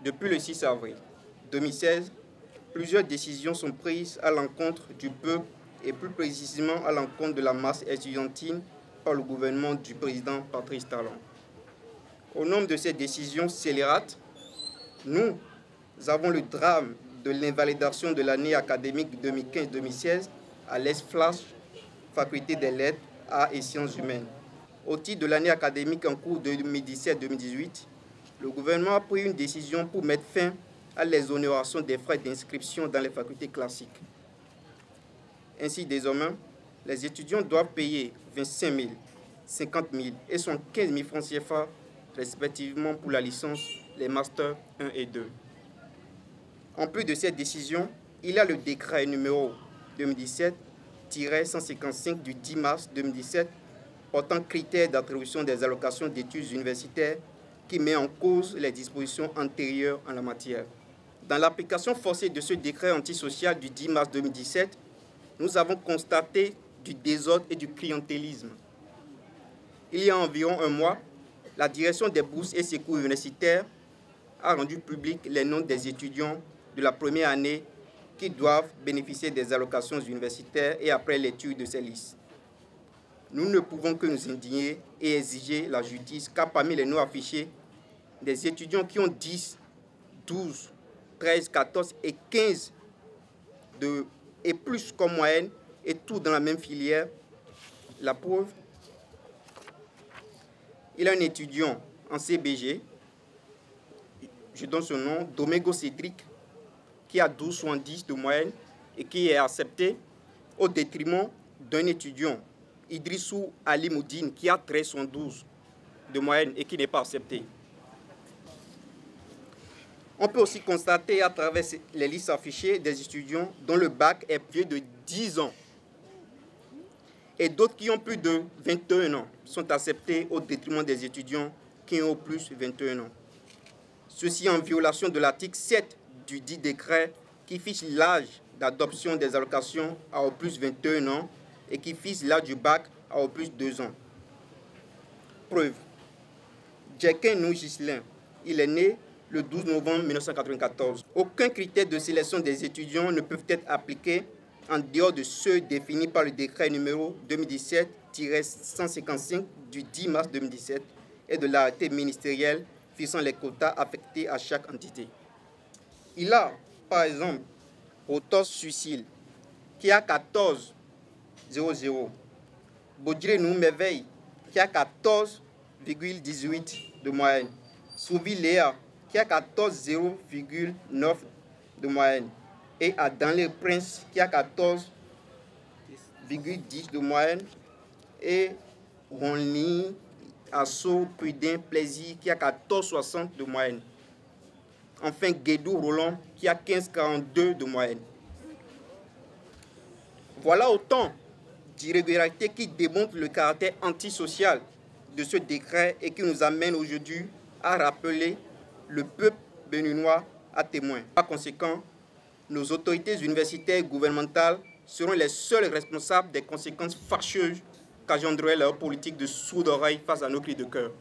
Depuis le 6 avril 2016, plusieurs décisions sont prises à l'encontre du peuple et plus précisément à l'encontre de la masse estudiantine par le gouvernement du président Patrice Talon. Au nombre de ces décisions scélérates, nous avons le drame de l'invalidation de l'année académique 2015-2016 à l'ESFLASH, Faculté des Lettres, Arts et Sciences Humaines. Au titre de l'année académique en cours 2017-2018, le gouvernement a pris une décision pour mettre fin à l'exonération des frais d'inscription dans les facultés classiques. Ainsi, désormais, les étudiants doivent payer 25 000, 50 000 et 75 000 francs CFA respectivement pour la licence, les masters 1 et 2. En plus de cette décision, il y a le décret numéro 2017-155 du 10 mars 2017 portant critères d'attribution des allocations d'études universitaires qui met en cause les dispositions antérieures en la matière. Dans l'application forcée de ce décret antisocial du 10 mars 2017, nous avons constaté du désordre et du clientélisme. Il y a environ un mois, la direction des bourses et secours universitaires a rendu public les noms des étudiants de la première année qui doivent bénéficier des allocations universitaires et après l'étude de ces listes. Nous ne pouvons que nous indigner et exiger la justice, car parmi les noms affichés, des étudiants qui ont 10, 12, 13, 14 et 15 et plus comme moyenne, et tout dans la même filière. La preuve, il y a un étudiant en CBG, je donne son nom, Domingo Cédric, qui a 12,70 de moyenne et qui est accepté au détriment d'un étudiant, Idrissou Ali Moudine, qui a 13,12 de moyenne et qui n'est pas accepté. On peut aussi constater à travers les listes affichées des étudiants dont le bac est vieux de 10 ans et d'autres qui ont plus de 21 ans sont acceptés au détriment des étudiants qui ont au plus 21 ans. Ceci en violation de l'article 7 du dit décret qui fixe l'âge d'adoption des allocations à au plus 21 ans et qui fixe l'âge du bac à au plus 2 ans. Preuve, Djekin Nou Ghislain, il est né le 12 novembre 1994. Aucun critère de sélection des étudiants ne peut être appliqué en dehors de ceux définis par le décret numéro 2017-155 du 10 mars 2017 et de l'arrêté ministériel fixant les quotas affectés à chaque entité. Il a, par exemple, Otos Suicile, qui a 14,00. Baudré Noumeveille, qui a 14,18 de moyenne. Souvi Léa, qui a 14,09 de moyenne. Et Adam Le Prince, qui a 14,10 de moyenne. Et Ronny Asso Prudin Plaisir, qui a 14,60 de moyenne. Enfin, Guédou Roland, qui a 15,42 de moyenne. Voilà autant d'irrégularités qui démontrent le caractère antisocial de ce décret et qui nous amène aujourd'hui à rappeler le peuple béninois à témoin. Par conséquent, nos autorités universitaires et gouvernementales seront les seuls responsables des conséquences fâcheuses qu'engendrerait leur politique de sourde oreille face à nos cris de cœur.